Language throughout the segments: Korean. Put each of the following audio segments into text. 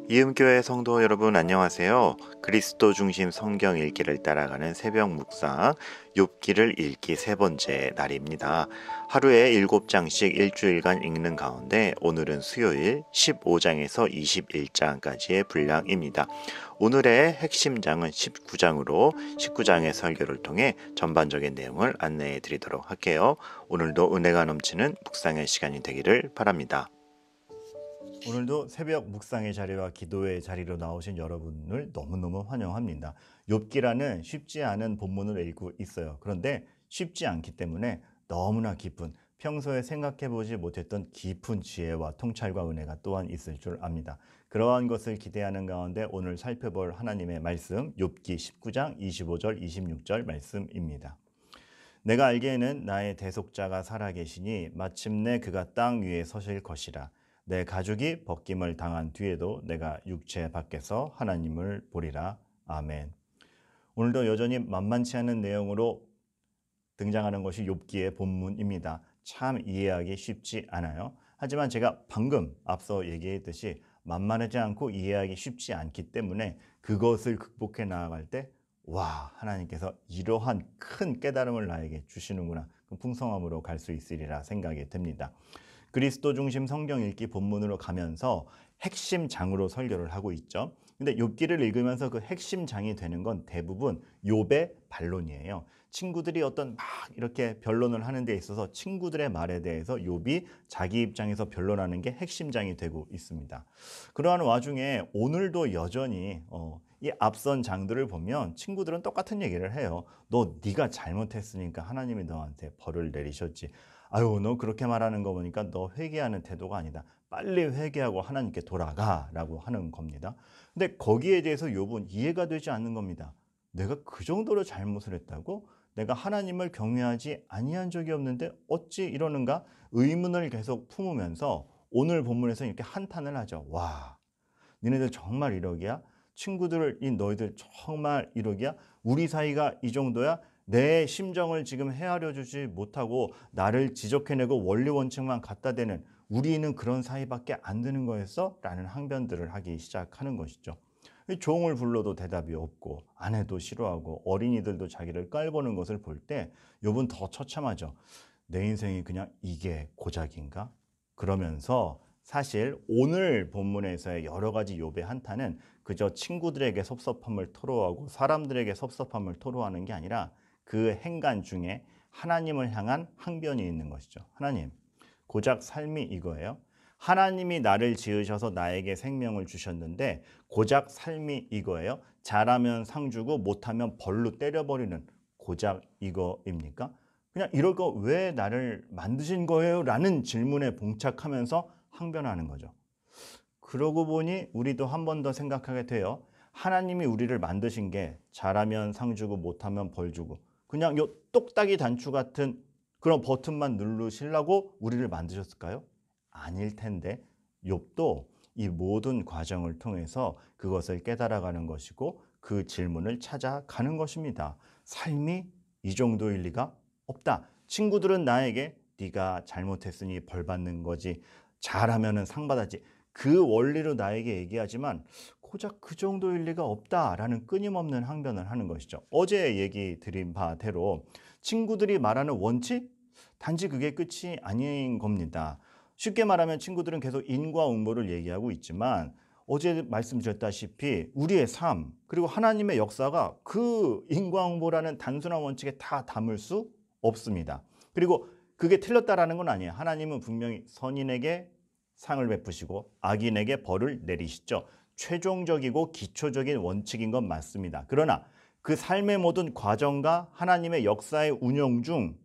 이음교회 성도 여러분 안녕하세요. 그리스도 중심 성경 읽기를 따라가는 새벽 묵상 욥기를 읽기 세 번째 날입니다. 하루에 7장씩 일주일간 읽는 가운데 오늘은 수요일 15장에서 21장까지의 분량입니다. 오늘의 핵심 장은 19장으로 19장의 설교를 통해 전반적인 내용을 안내해 드리도록 할게요. 오늘도 은혜가 넘치는 묵상의 시간이 되기를 바랍니다. 오늘도 새벽 묵상의 자리와 기도의 자리로 나오신 여러분을 너무너무 환영합니다. 욥기라는 쉽지 않은 본문을 읽고 있어요. 그런데 쉽지 않기 때문에 너무나 깊은, 평소에 생각해보지 못했던 깊은 지혜와 통찰과 은혜가 또한 있을 줄 압니다. 그러한 것을 기대하는 가운데 오늘 살펴볼 하나님의 말씀, 욥기 19장 25절 26절 말씀입니다. 내가 알기에는 나의 대속자가 살아계시니 마침내 그가 땅 위에 서실 것이라. 내 가죽이 벗김을 당한 뒤에도 내가 육체 밖에서 하나님을 보리라. 아멘. 오늘도 여전히 만만치 않은 내용으로 등장하는 것이 욥기의 본문입니다. 참 이해하기 쉽지 않아요. 하지만 제가 방금 앞서 얘기했듯이 만만하지 않고 이해하기 쉽지 않기 때문에 그것을 극복해 나아갈 때 하나님께서 이러한 큰 깨달음을 나에게 주시는구나. 풍성함으로 갈 수 있으리라 생각이 듭니다. 그리스도 중심 성경 읽기 본문으로 가면서 핵심 장으로 설교를 하고 있죠. 근데 욥기를 읽으면서 그 핵심 장이 되는 건 대부분 욥의 반론이에요. 친구들이 어떤 막 이렇게 변론을 하는 데 있어서 친구들의 말에 대해서 욥이 자기 입장에서 변론하는 게 핵심 장이 되고 있습니다. 그러한 와중에 오늘도 여전히 이 앞선 장들을 보면 친구들은 똑같은 얘기를 해요. 네가 잘못했으니까 하나님이 너한테 벌을 내리셨지. 아유, 너 그렇게 말하는 거 보니까 너 회개하는 태도가 아니다. 빨리 회개하고 하나님께 돌아가라고 하는 겁니다. 근데 거기에 대해서 욥은 이해가 되지 않는 겁니다. 내가 그 정도로 잘못을 했다고? 내가 하나님을 경외하지 아니한 적이 없는데 어찌 이러는가? 의문을 계속 품으면서 오늘 본문에서 이렇게 한탄을 하죠. 니네들 정말 이러기야? 친구들이 너희들 정말 이러기야? 우리 사이가 이 정도야? 내 심정을 지금 헤아려 주지 못하고 나를 지적해내고 원리 원칙만 갖다 대는 우리는 그런 사이밖에 안 되는 거였어? 라는 항변들을 하기 시작하는 것이죠. 종을 불러도 대답이 없고 아내도 싫어하고 어린이들도 자기를 깔보는 것을 볼 때 욥은 더 처참하죠. 내 인생이 그냥 이게 고작인가? 그러면서 사실 오늘 본문에서의 여러 가지 욥의 한탄은 그저 친구들에게 섭섭함을 토로하고 사람들에게 섭섭함을 토로하는 게 아니라 그 행간 중에 하나님을 향한 항변이 있는 것이죠. 하나님, 고작 삶이 이거예요. 하나님이 나를 지으셔서 나에게 생명을 주셨는데 고작 삶이 이거예요. 잘하면 상 주고 못하면 벌로 때려버리는 고작 이거입니까? 그냥 이럴 거 왜 나를 만드신 거예요? 라는 질문에 봉착하면서 항변하는 거죠. 그러고 보니 우리도 한 번 더 생각하게 돼요. 하나님이 우리를 만드신 게 잘하면 상 주고 못하면 벌 주고 그냥 요 똑딱이 단추 같은 그런 버튼만 누르시려고 우리를 만드셨을까요? 아닐 텐데 욥도 이 모든 과정을 통해서 그것을 깨달아가는 것이고 그 질문을 찾아가는 것입니다. 삶이 이 정도일 리가 없다. 친구들은 나에게 네가 잘못했으니 벌 받는 거지. 잘하면은 상 받았지. 그 원리로 나에게 얘기하지만 고작 그 정도일 리가 없다라는 끊임없는 항변을 하는 것이죠. 어제 얘기 드린 바대로 친구들이 말하는 원칙? 단지 그게 끝이 아닌 겁니다. 쉽게 말하면 친구들은 계속 인과응보를 얘기하고 있지만 어제 말씀드렸다시피 우리의 삶 그리고 하나님의 역사가 그 인과응보라는 단순한 원칙에 다 담을 수 없습니다. 그리고 그게 틀렸다라는 건 아니에요. 하나님은 분명히 선인에게 상을 베푸시고 악인에게 벌을 내리시죠. 최종적이고 기초적인 원칙인 건 맞습니다. 그러나 그 삶의 모든 과정과 하나님의 역사의 운영 중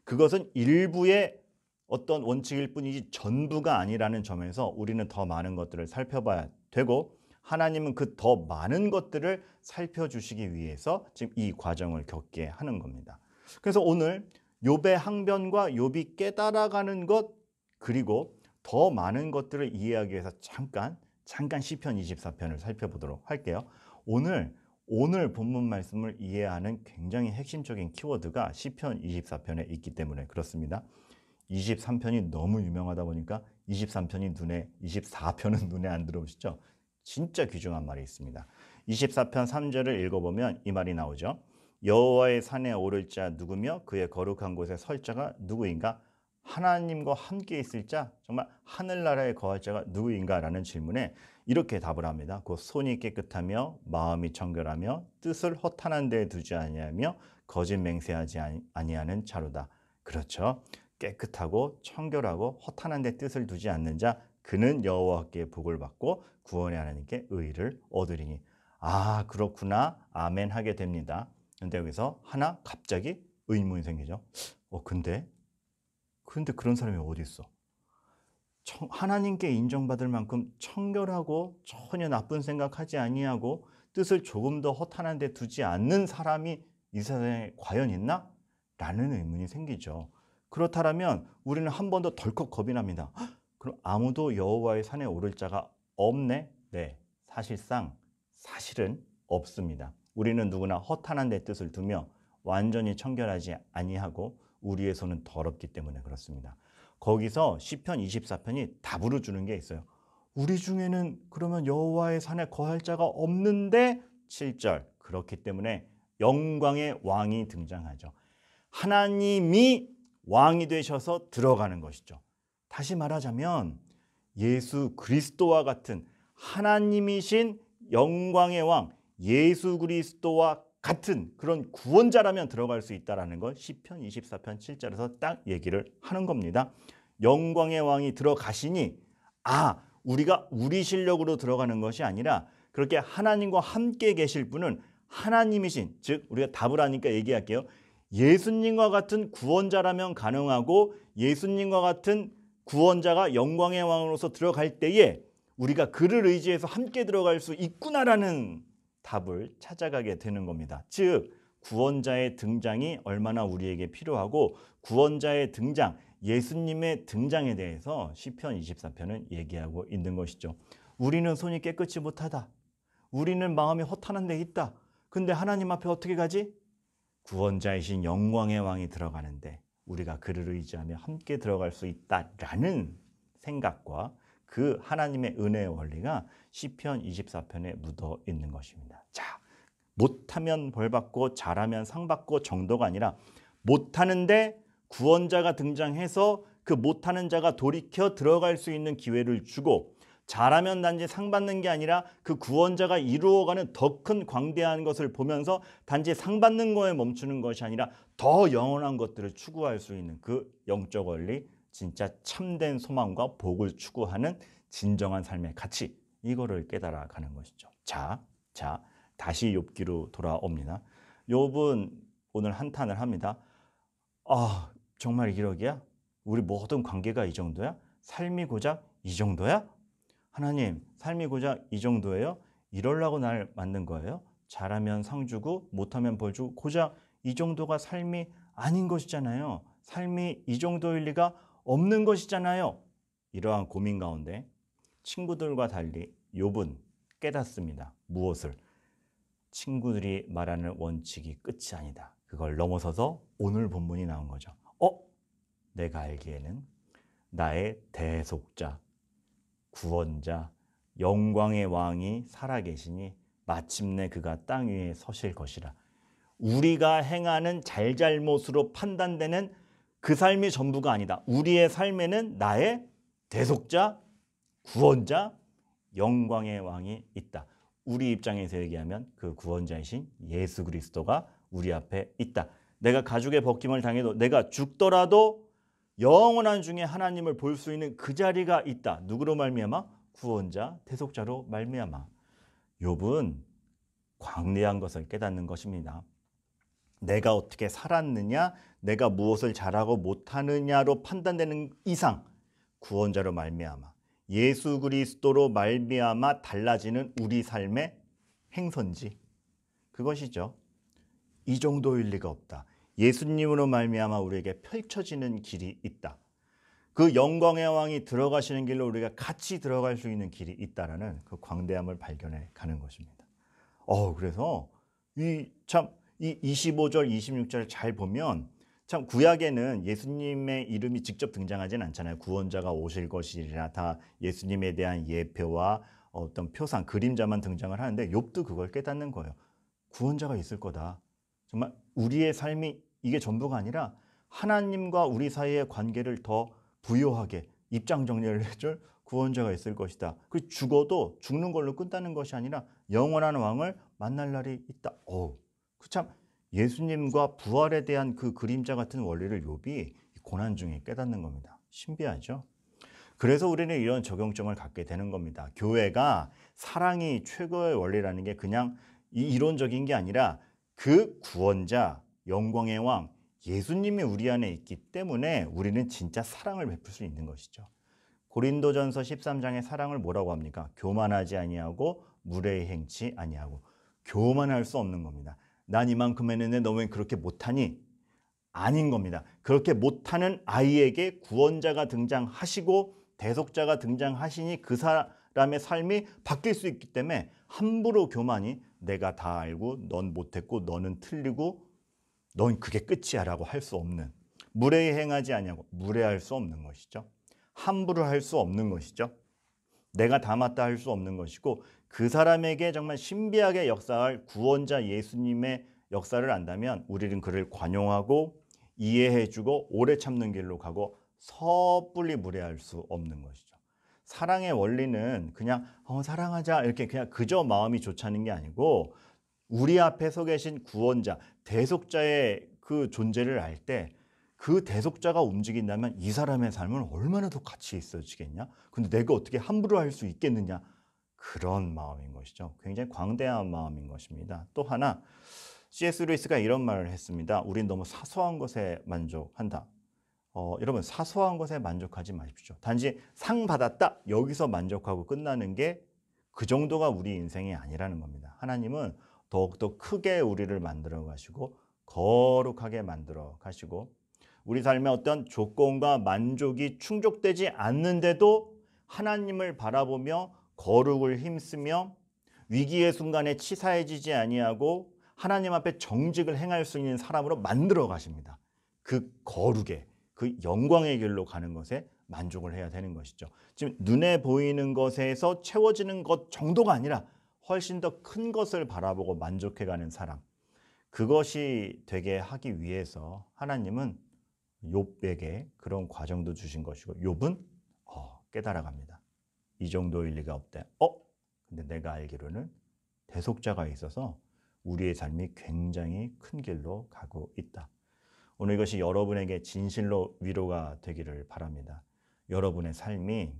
그것은 일부의 어떤 원칙일 뿐이지 전부가 아니라는 점에서 우리는 더 많은 것들을 살펴봐야 되고 하나님은 그 더 많은 것들을 살펴주시기 위해서 지금 이 과정을 겪게 하는 겁니다. 그래서 오늘 욥의 항변과 욥이 깨달아가는 것 그리고 더 많은 것들을 이해하기 위해서 잠깐 시편 24편을 살펴보도록 할게요. 오늘 본문 말씀을 이해하는 굉장히 핵심적인 키워드가 시편 24편에 있기 때문에 그렇습니다. 23편이 너무 유명하다 보니까 23편이 24편은 눈에 안 들어오시죠? 진짜 귀중한 말이 있습니다. 24편 3절을 읽어보면 이 말이 나오죠. 여호와의 산에 오를 자 누구며 그의 거룩한 곳에 설 자가 누구인가? 하나님과 함께 있을 자, 정말 하늘나라에 거할 자가 누구인가? 라는 질문에 이렇게 답을 합니다. 곧 손이 깨끗하며 마음이 청결하며 뜻을 허탄한 데에 두지 아니하며 거짓 맹세하지 아니하는 자로다. 그렇죠. 깨끗하고 청결하고 허탄한 데 뜻을 두지 않는 자, 그는 여호와께 복을 받고 구원의 하나님께 의를 얻으리니. 아, 그렇구나. 아멘 하게 됩니다. 근데 여기서 하나 갑자기 의문이 생기죠. 근데 그런 사람이 어디 있어? 하나님께 인정받을 만큼 청결하고 전혀 나쁜 생각하지 아니하고 뜻을 조금 더 허탄한 데 두지 않는 사람이 이 세상에 과연 있나? 라는 의문이 생기죠. 그렇다면 우리는 한 번 더 덜컥 겁이 납니다. 그럼 아무도 여호와의 산에 오를 자가 없네? 네, 사실은 없습니다. 우리는 누구나 허탄한 데 뜻을 두며 완전히 청결하지 아니하고 우리의 손은 더럽기 때문에 그렇습니다. 거기서 시편 24편이 답으로 주는 게 있어요. 우리 중에는 그러면 여호와의 산에 거할 자가 없는데 7절, 그렇기 때문에 영광의 왕이 등장하죠. 하나님이 왕이 되셔서 들어가는 것이죠. 다시 말하자면 예수 그리스도와 같은 하나님이신 영광의 왕 예수 그리스도와 같은 그런 구원자라면 들어갈 수 있다는 걸 시편 24편 7절에서 딱 얘기를 하는 겁니다. 영광의 왕이 들어가시니 우리가 우리 실력으로 들어가는 것이 아니라 그렇게 하나님과 함께 계실 분은 하나님이신, 즉 우리가 답을 하니까 얘기할게요. 예수님과 같은 구원자라면 가능하고 예수님과 같은 구원자가 영광의 왕으로서 들어갈 때에 우리가 그를 의지해서 함께 들어갈 수 있구나라는 답을 찾아가게 되는 겁니다. 즉 구원자의 등장이 얼마나 우리에게 필요하고 구원자의 등장, 예수님의 등장에 대해서 시편 24편은 얘기하고 있는 것이죠. 우리는 손이 깨끗이 못하다. 우리는 마음이 허탄한 데 있다. 근데 하나님 앞에 어떻게 가지? 구원자이신 영광의 왕이 들어가는데 우리가 그를 의지하며 함께 들어갈 수 있다라는 생각과 그 하나님의 은혜의 원리가 시편 24편에 묻어 있는 것입니다. 자, 못하면 벌받고 잘하면 상받고 정도가 아니라 못하는데 구원자가 등장해서 그 못하는 자가 돌이켜 들어갈 수 있는 기회를 주고 잘하면 단지 상 받는 게 아니라 그 구원자가 이루어가는 더 큰 광대한 것을 보면서 단지 상 받는 거에 멈추는 것이 아니라 더 영원한 것들을 추구할 수 있는 그 영적 원리, 진짜 참된 소망과 복을 추구하는 진정한 삶의 가치, 이거를 깨달아가는 것이죠. 자, 다시 욥기로 돌아옵니다. 욥은 오늘 한탄을 합니다. 정말 이러기야? 우리 모든 관계가 이 정도야? 삶이 고작 이 정도야? 하나님, 삶이 고작 이 정도예요? 이러려고 날 만든 거예요? 잘하면 상 주고 못하면 벌 주고 고작 이 정도가 삶이 아닌 것이잖아요. 삶이 이 정도일 리가 없는 것이잖아요. 이러한 고민 가운데 친구들과 달리 욥은 깨닫습니다. 무엇을? 친구들이 말하는 원칙이 끝이 아니다. 그걸 넘어서서 오늘 본문이 나온 거죠. 내가 알기에는 나의 대속자, 구원자, 영광의 왕이 살아계시니 마침내 그가 땅 위에 서실 것이라. 우리가 행하는 잘잘못으로 판단되는 그 삶이 전부가 아니다. 우리의 삶에는 나의 대속자, 구원자, 영광의 왕이 있다. 우리 입장에서 얘기하면 그 구원자이신 예수 그리스도가 우리 앞에 있다. 내가 가죽의 벗김을 당해도 내가 죽더라도 영원한 중에 하나님을 볼 수 있는 그 자리가 있다. 누구로 말미암아? 구원자, 대속자로 말미암아. 욥은 광대한 것을 깨닫는 것입니다. 내가 어떻게 살았느냐, 내가 무엇을 잘하고 못하느냐로 판단되는 이상 구원자로 말미암아 예수 그리스도로 말미암아 달라지는 우리 삶의 행선지, 그것이죠. 이 정도일 리가 없다. 예수님으로 말미암아 우리에게 펼쳐지는 길이 있다. 그 영광의 왕이 들어가시는 길로 우리가 같이 들어갈 수 있는 길이 있다라는 그 광대함을 발견해 가는 것입니다. 그래서 이 25절, 26절 잘 보면 참 구약에는 예수님의 이름이 직접 등장하진 않잖아요. 구원자가 오실 것이라 다 예수님에 대한 예표와 어떤 표상, 그림자만 등장을 하는데 욥도 그걸 깨닫는 거예요. 구원자가 있을 거다. 정말 우리의 삶이 이게 전부가 아니라 하나님과 우리 사이의 관계를 더 부요하게 입장 정리를 해줄 구원자가 있을 것이다. 그리고 죽어도 죽는 걸로 끝나는 것이 아니라 영원한 왕을 만날 날이 있다. 참 예수님과 부활에 대한 그 그림자 같은 원리를 욥이 고난 중에 깨닫는 겁니다. 신비하죠? 그래서 우리는 이런 적용점을 갖게 되는 겁니다. 교회가 사랑이 최고의 원리라는 게 그냥 이론적인 게 아니라 그 구원자, 영광의 왕, 예수님이 우리 안에 있기 때문에 우리는 진짜 사랑을 베풀 수 있는 것이죠. 고린도전서 13장의 사랑을 뭐라고 합니까? 교만하지 아니하고 무례히 행치 아니하고. 교만할 수 없는 겁니다. 난 이만큼 했는데 너 왜 그렇게 못하니? 아닌 겁니다. 그렇게 못하는 아이에게 구원자가 등장하시고 대속자가 등장하시니 그 사람의 삶이 바뀔 수 있기 때문에 함부로 교만이 내가 다 알고 넌 못했고 너는 틀리고 넌 그게 끝이야 라고 할 수 없는, 무례히 행하지 아니하고 무례할 수 없는 것이죠. 함부로 할 수 없는 것이죠. 내가 다 맞다 할 수 없는 것이고 그 사람에게 정말 신비하게 역사할 구원자 예수님의 역사를 안다면 우리는 그를 관용하고 이해해주고 오래 참는 길로 가고 섣불리 무례할 수 없는 것이죠. 사랑의 원리는 그냥 사랑하자 이렇게 그냥 그저 마음이 좋자는 게 아니고 우리 앞에 서 계신 구원자, 대속자의 그 존재를 알 때 그 대속자가 움직인다면 이 사람의 삶은 얼마나 더 가치 있어지겠냐? 근데 내가 어떻게 함부로 할 수 있겠느냐? 그런 마음인 것이죠. 굉장히 광대한 마음인 것입니다. 또 하나, C.S. 루이스가 이런 말을 했습니다. 우린 너무 사소한 것에 만족한다. 여러분, 사소한 것에 만족하지 마십시오. 단지 상 받았다, 여기서 만족하고 끝나는 게 그 정도가 우리 인생이 아니라는 겁니다. 하나님은 더욱더 크게 우리를 만들어 가시고 거룩하게 만들어 가시고 우리 삶의 어떤 조건과 만족이 충족되지 않는데도 하나님을 바라보며 거룩을 힘쓰며 위기의 순간에 치사해지지 아니하고 하나님 앞에 정직을 행할 수 있는 사람으로 만들어 가십니다. 그 거룩의, 그 영광의 길로 가는 것에 만족을 해야 되는 것이죠. 지금 눈에 보이는 것에서 채워지는 것 정도가 아니라 훨씬 더 큰 것을 바라보고 만족해가는 사람, 그것이 되게 하기 위해서 하나님은 욥에게 그런 과정도 주신 것이고 욥은 깨달아갑니다. 이 정도일 리가 없대. 근데 내가 알기로는 대속자가 있어서 우리의 삶이 굉장히 큰 길로 가고 있다. 오늘 이것이 여러분에게 진실로 위로가 되기를 바랍니다. 여러분의 삶이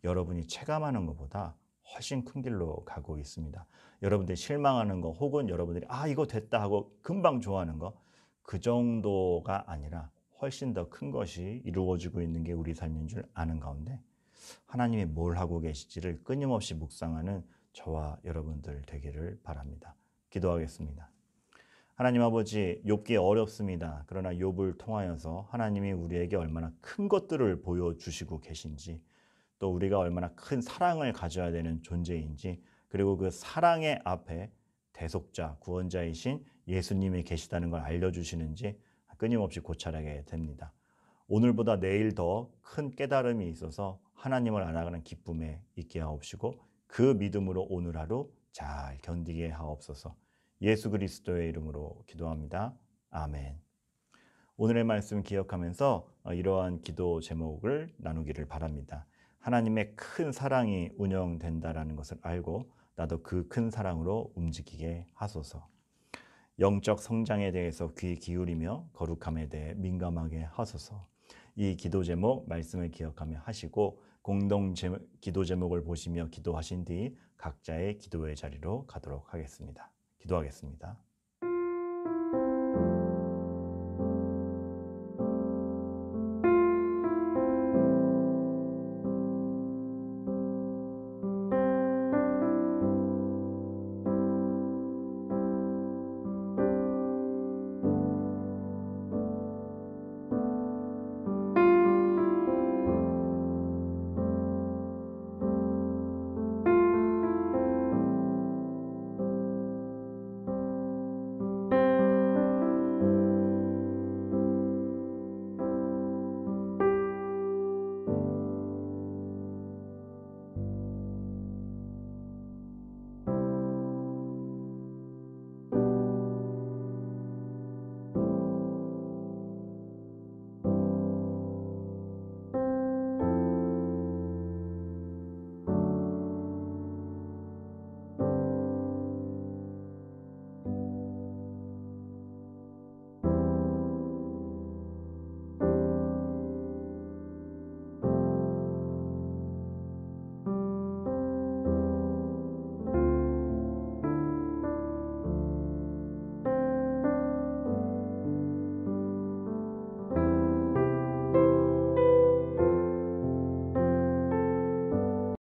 여러분이 체감하는 것보다 훨씬 큰 길로 가고 있습니다. 여러분들이 실망하는 거 혹은 여러분들이 이거 됐다 하고 금방 좋아하는 거, 그 정도가 아니라 훨씬 더 큰 것이 이루어지고 있는 게 우리 삶인 줄 아는 가운데 하나님이 뭘 하고 계시지를 끊임없이 묵상하는 저와 여러분들 되기를 바랍니다. 기도하겠습니다. 하나님 아버지, 욥기 어렵습니다. 그러나 욥을 통하여서 하나님이 우리에게 얼마나 큰 것들을 보여주시고 계신지, 또 우리가 얼마나 큰 사랑을 가져야 되는 존재인지, 그리고 그 사랑의 앞에 대속자, 구원자이신 예수님이 계시다는 걸 알려주시는지 끊임없이 고찰하게 됩니다. 오늘보다 내일 더 큰 깨달음이 있어서 하나님을 알아가는 기쁨에 있게 하옵시고 그 믿음으로 오늘 하루 잘 견디게 하옵소서. 예수 그리스도의 이름으로 기도합니다. 아멘. 오늘의 말씀 기억하면서 이러한 기도 제목을 나누기를 바랍니다. 하나님의 큰 사랑이 운영된다라는 것을 알고 나도 그 큰 사랑으로 움직이게 하소서. 영적 성장에 대해서 귀 기울이며 거룩함에 대해 민감하게 하소서. 이 기도 제목 말씀을 기억하며 하시고 공동 기도 제목을 보시며 기도하신 뒤 각자의 기도의 자리로 가도록 하겠습니다. 기도하겠습니다.